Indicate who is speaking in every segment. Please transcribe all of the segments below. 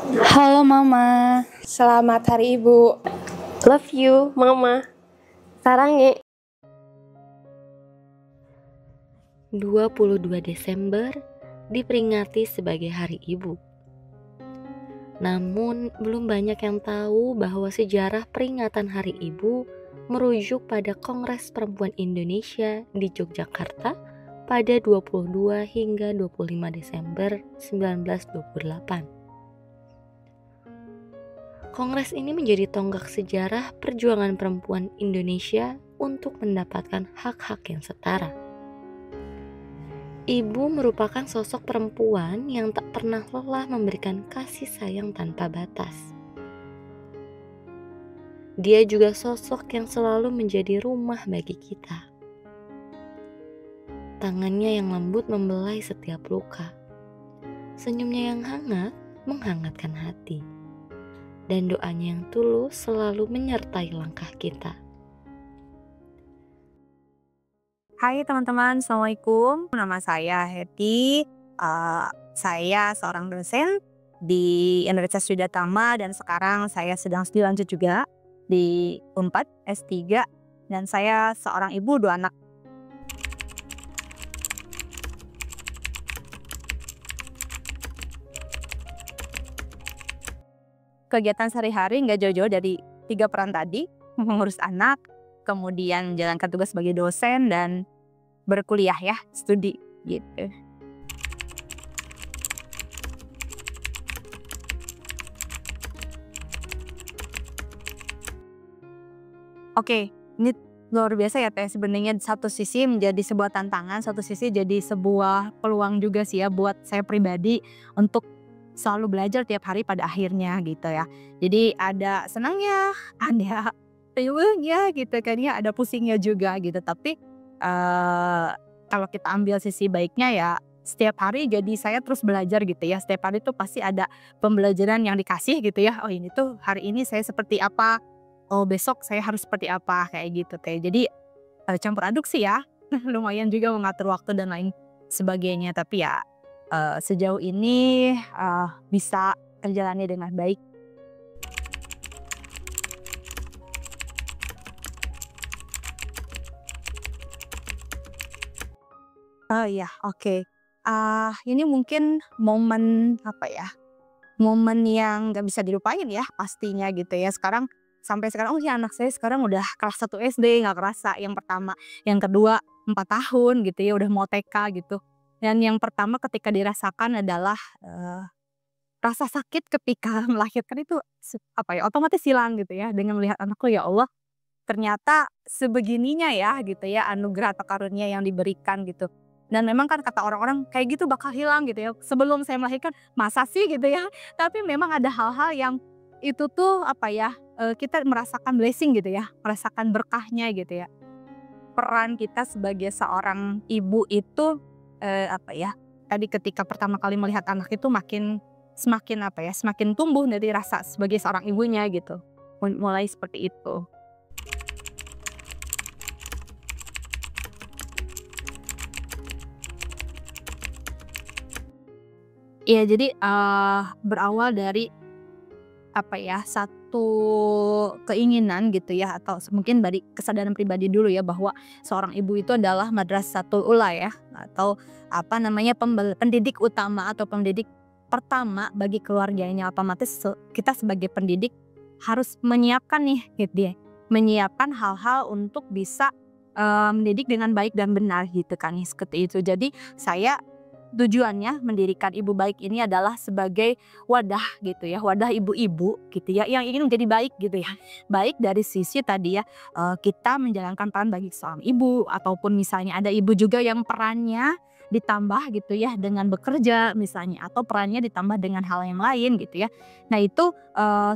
Speaker 1: Halo Mama, selamat Hari Ibu.
Speaker 2: Love you, Mama. Sarange. 22 Desember diperingati sebagai Hari Ibu. Namun, belum banyak yang tahu bahwa sejarah peringatan Hari Ibu merujuk pada Kongres Perempuan Indonesia di Yogyakarta pada 22 hingga 25 Desember 1928. Kongres ini menjadi tonggak sejarah perjuangan perempuan Indonesia untuk mendapatkan hak-hak yang setara. Ibu merupakan sosok perempuan yang tak pernah lelah memberikan kasih sayang tanpa batas. Dia juga sosok yang selalu menjadi rumah bagi kita. Tangannya yang lembut membelai setiap luka. Senyumnya yang hangat menghangatkan hati. Dan doanya yang tulus selalu menyertai langkah kita.
Speaker 3: Hai teman-teman, Assalamualaikum. Nama saya Hetty. Saya seorang dosen di Universitas Widyatama dan sekarang saya sedang studi lanjut juga di Unpad S3 dan saya seorang ibu 2 anak. Kegiatan sehari-hari nggak jauh-jauh dari 3 peran tadi, mengurus anak, kemudian menjalankan tugas sebagai dosen dan berkuliah ya, studi gitu. Oke, ini luar biasa ya Teh, sebenarnya satu sisi menjadi sebuah tantangan, satu sisi jadi sebuah peluang juga sih ya buat saya pribadi untuk selalu belajar tiap hari pada akhirnya gitu ya. Jadi ada senangnya, ada riuhnya gitu kan ya, ada pusingnya juga gitu. Tapi kalau kita ambil sisi baiknya ya setiap hari jadi saya terus belajar gitu ya. Setiap hari tuh pasti ada pembelajaran yang dikasih gitu ya. Oh ini tuh hari ini saya seperti apa, oh besok saya harus seperti apa, kayak gitu Teh. Jadi campur aduk sih ya. Lumayan juga mengatur waktu dan lain sebagainya. Tapi ya sejauh ini bisa terjalani dengan baik. Oh iya, oke. Ini mungkin momen apa ya, momen yang gak bisa dilupain ya pastinya gitu ya. Sampai sekarang, oh ya anak saya sekarang udah kelas 1 SD, gak kerasa. Yang pertama, yang kedua 4 tahun gitu ya, udah mau TK gitu. Dan yang pertama ketika dirasakan adalah rasa sakit ketika melahirkan itu apa ya, otomatis hilang gitu ya dengan melihat anakku, ya Allah ternyata sebegininya ya gitu ya anugerah atau karunia yang diberikan gitu. Dan memang kan kata orang-orang kayak gitu bakal hilang gitu ya. Sebelum saya melahirkan masa sih gitu ya. Tapi memang ada hal-hal yang itu tuh apa ya, kita merasakan blessing gitu ya, merasakan berkahnya gitu ya. Peran kita sebagai seorang ibu itu apa ya, tadi ketika pertama kali melihat anak itu semakin apa ya, semakin tumbuh dari rasa sebagai seorang ibunya gitu. Mulai seperti itu. Iya jadi berawal dari apa ya, satu keinginan gitu ya atau mungkin dari kesadaran pribadi dulu ya bahwa seorang ibu itu adalah madrasatul ula ya atau apa namanya pendidik utama atau pendidik pertama bagi keluarganya. Otomatis kita sebagai pendidik harus menyiapkan nih gitu ya, menyiapkan hal-hal untuk bisa mendidik dengan baik dan benar gitu kan seperti itu. Jadi saya tujuannya mendirikan Ibu Baik ini adalah sebagai wadah gitu ya, wadah ibu-ibu gitu ya yang ingin menjadi baik gitu ya. Baik dari sisi tadi ya, kita menjalankan peran bagi seorang ibu ataupun misalnya ada ibu juga yang perannya ditambah gitu ya dengan bekerja misalnya atau perannya ditambah dengan hal yang lain gitu ya. Nah itu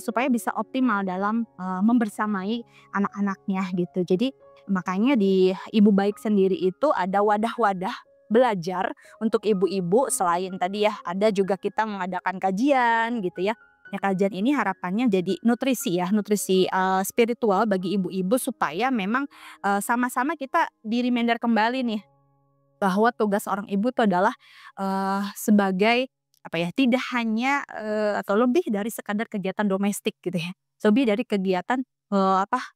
Speaker 3: supaya bisa optimal dalam membersamai anak-anaknya gitu. Jadi makanya di Ibu Baik sendiri itu ada wadah-wadah belajar untuk ibu-ibu. Selain tadi ya ada juga kita mengadakan kajian gitu ya. Ya kajian ini harapannya jadi nutrisi ya, nutrisi spiritual bagi ibu-ibu supaya memang sama-sama kita di-reminder kembali nih bahwa tugas seorang ibu itu adalah sebagai tidak hanya atau lebih dari sekadar kegiatan domestik gitu ya. Lebih dari kegiatan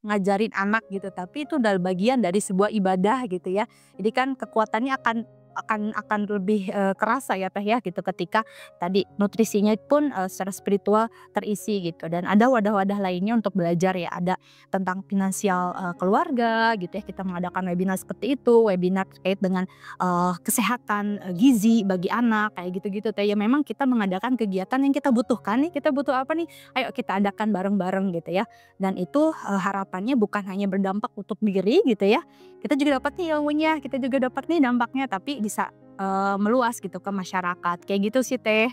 Speaker 3: ngajarin anak gitu, tapi itu adalah bagian dari sebuah ibadah gitu ya. Jadi kan kekuatannya akan lebih kerasa ya Teh ya gitu ketika tadi nutrisinya pun secara spiritual terisi gitu, dan ada wadah-wadah lainnya untuk belajar ya, ada tentang finansial keluarga gitu ya, kita mengadakan webinar seperti itu, webinar terkait dengan kesehatan gizi bagi anak kayak gitu-gitu Teh ya. Memang kita mengadakan kegiatan yang kita butuhkan nih, kita butuh apa nih, ayo kita adakan bareng-bareng gitu ya, dan itu harapannya bukan hanya berdampak untuk diri gitu ya, kita juga dapat nih ilmunya, kita juga dapat nih dampaknya, tapi bisa meluas gitu ke masyarakat, kayak gitu sih Teh.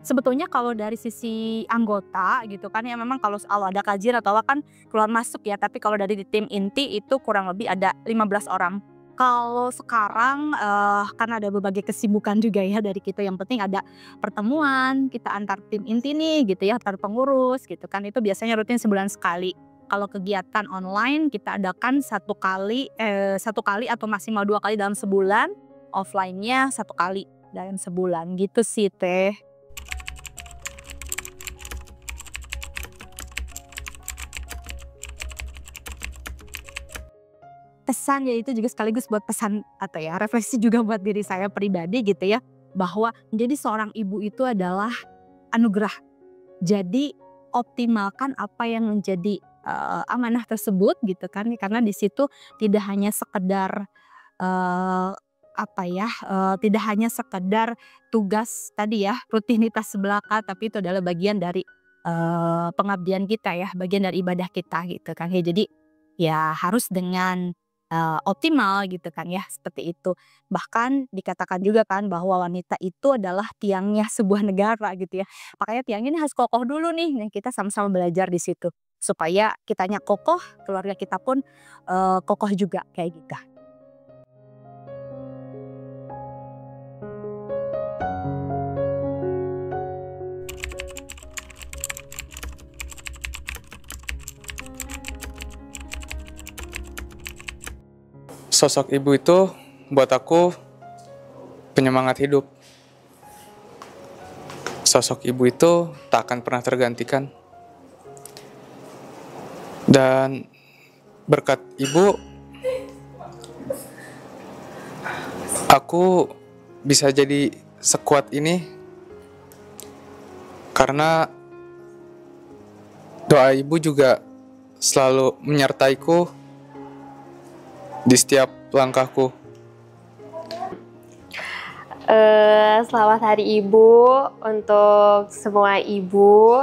Speaker 3: Sebetulnya kalau dari sisi anggota gitu kan ya, memang kalau ada kajian atau apa kan keluar masuk ya, tapi kalau dari tim inti itu kurang lebih ada 15 orang. Kalau sekarang karena ada berbagai kesibukan juga ya dari kita, yang penting ada pertemuan kita antar tim inti nih gitu ya, antar pengurus gitu kan, itu biasanya rutin sebulan sekali. Kalau kegiatan online kita adakan satu kali atau maksimal 2 kali dalam sebulan, offline-nya 1 kali dalam sebulan gitu sih Teh. Pesan ya itu juga sekaligus buat pesan atau ya refleksi juga buat diri saya pribadi gitu ya, bahwa menjadi seorang ibu itu adalah anugerah. Jadi optimalkan apa yang menjadi amanah tersebut gitu kan, karena di situ tidak hanya sekedar tidak hanya sekedar tugas tadi ya, rutinitas belaka, tapi itu adalah bagian dari pengabdian kita ya, bagian dari ibadah kita gitu kan ya. Jadi ya harus dengan optimal gitu kan ya, seperti itu. Bahkan dikatakan juga kan bahwa wanita itu adalah tiangnya sebuah negara gitu ya. Makanya tiangnya ini harus kokoh dulu nih. Nah, kita sama-sama belajar di situ supaya kitanya kokoh, keluarga kita pun kokoh juga kayak gitu.
Speaker 4: Sosok ibu itu buat aku penyemangat hidup. Sosok ibu itu tak akan pernah tergantikan. Dan berkat ibu, aku bisa jadi sekuat ini karena doa ibu juga selalu menyertaiku di setiap langkahku.
Speaker 1: Selamat Hari Ibu untuk semua ibu.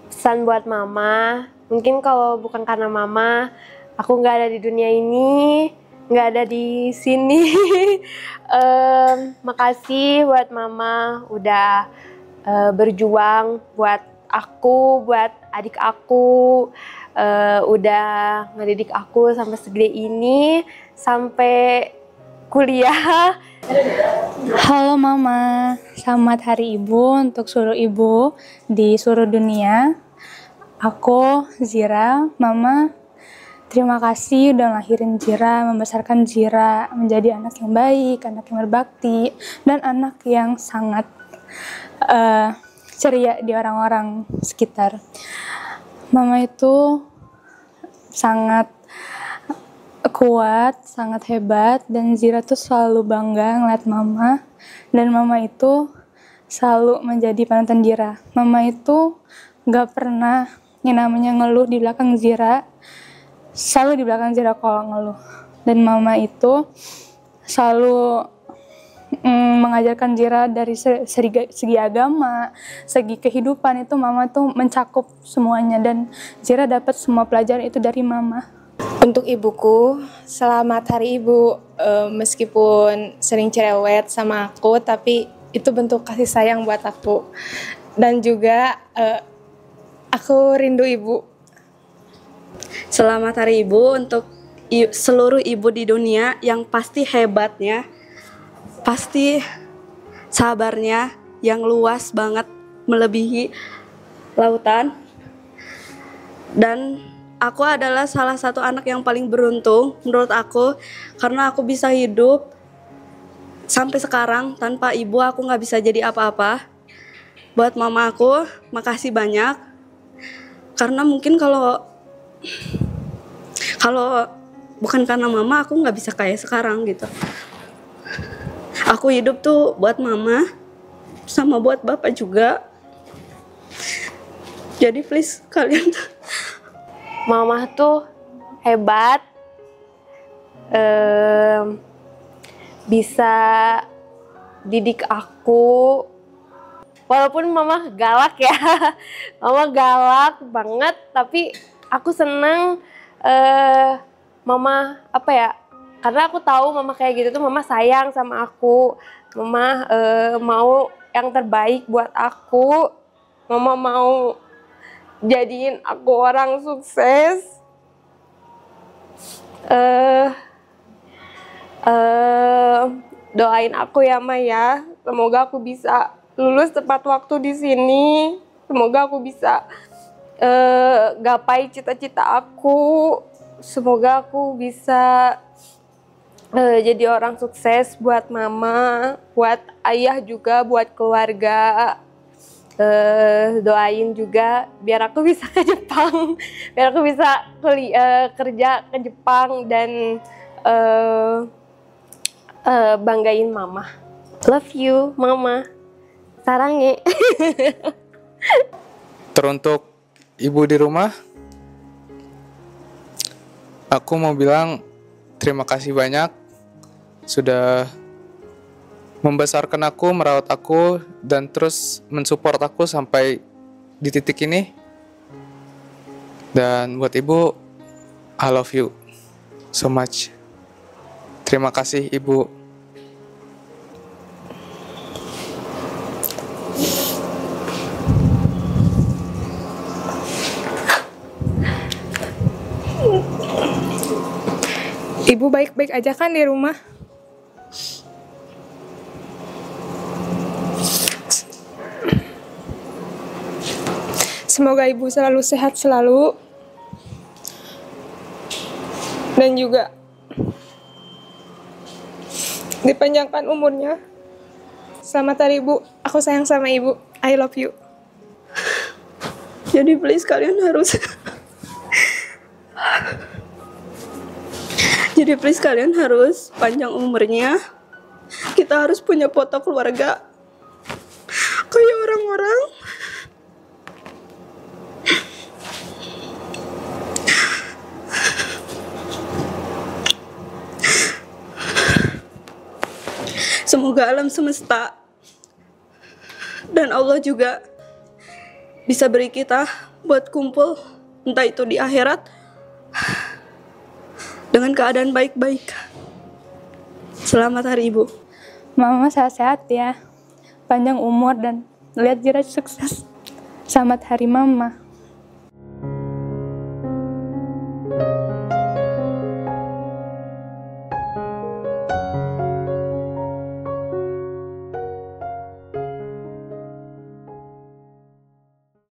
Speaker 1: Pesan buat mama, mungkin kalau bukan karena mama, aku nggak ada di dunia ini, nggak ada di sini. Makasih buat mama udah berjuang buat aku, buat adik aku, udah ngedidik aku sampai segede ini, sampai kuliah.
Speaker 5: Halo Mama, selamat Hari Ibu untuk seluruh ibu di seluruh dunia. Aku Zira, Mama, terima kasih udah ngelahirin Zira, membesarkan Zira menjadi anak yang baik, anak yang berbakti, dan anak yang sangat ceria di orang-orang sekitar. Mama itu sangat kuat, sangat hebat, dan Zira tuh selalu bangga ngeliat Mama, dan Mama itu selalu menjadi panutan Zira. Mama itu gak pernah yang namanya ngeluh di belakang Zira, selalu di belakang Zira kalau ngeluh. Dan Mama itu selalu mengajarkan Zira dari segi agama, segi kehidupan, itu Mama tuh mencakup semuanya, dan Zira dapat semua pelajaran itu dari Mama.
Speaker 1: Untuk ibuku, selamat Hari Ibu. Meskipun sering cerewet sama aku, tapi itu bentuk kasih sayang buat aku. Dan juga aku rindu ibu.
Speaker 6: Selamat Hari Ibu untuk seluruh ibu di dunia, yang pasti hebatnya, pasti sabarnya yang luas banget, melebihi lautan. Dan aku adalah salah satu anak yang paling beruntung menurut aku, karena aku bisa hidup sampai sekarang. Tanpa ibu aku gak bisa jadi apa-apa. Buat mama aku, makasih banyak. Karena mungkin kalau bukan karena mama, aku nggak bisa kayak sekarang gitu. Aku hidup tuh buat mama, sama buat bapak juga. Jadi please kalian.
Speaker 1: Mama tuh hebat, bisa didik aku. Walaupun mama galak ya, mama galak banget, tapi aku seneng mama apa ya? Karena aku tahu mama kayak gitu tuh mama sayang sama aku, mama mau yang terbaik buat aku, mama mau jadiin aku orang sukses. Doain aku ya Ma ya, semoga aku bisa lulus tepat waktu di sini. Semoga aku bisa gapai cita-cita aku. Semoga aku bisa jadi orang sukses buat mama, buat ayah juga, buat keluarga. Doain juga biar aku bisa ke Jepang, biar aku bisa kerja ke Jepang dan banggain mama. Love you, mama. Sarange.
Speaker 4: Teruntuk ibu di rumah, aku mau bilang terima kasih banyak sudah membesarkan aku, merawat aku, dan terus mensupport aku sampai di titik ini. Dan buat ibu, I love you so much. Terima kasih ibu.
Speaker 5: Ibu baik-baik aja kan di rumah? Semoga ibu selalu sehat selalu. Dan juga dipanjangkan umurnya. Selamat hari ibu. Aku sayang sama ibu. I love you.
Speaker 6: Jadi please kalian harus Jadi please kalian harus panjang umurnya. Kita harus punya foto keluarga kayak orang-orang. Semoga alam semesta dan Allah juga bisa beri kita buat kumpul, entah itu di akhirat, dengan keadaan baik-baik. Selamat Hari Ibu.
Speaker 5: Mama sehat-sehat ya. Panjang umur dan lihat Zira sukses. Selamat hari Mama.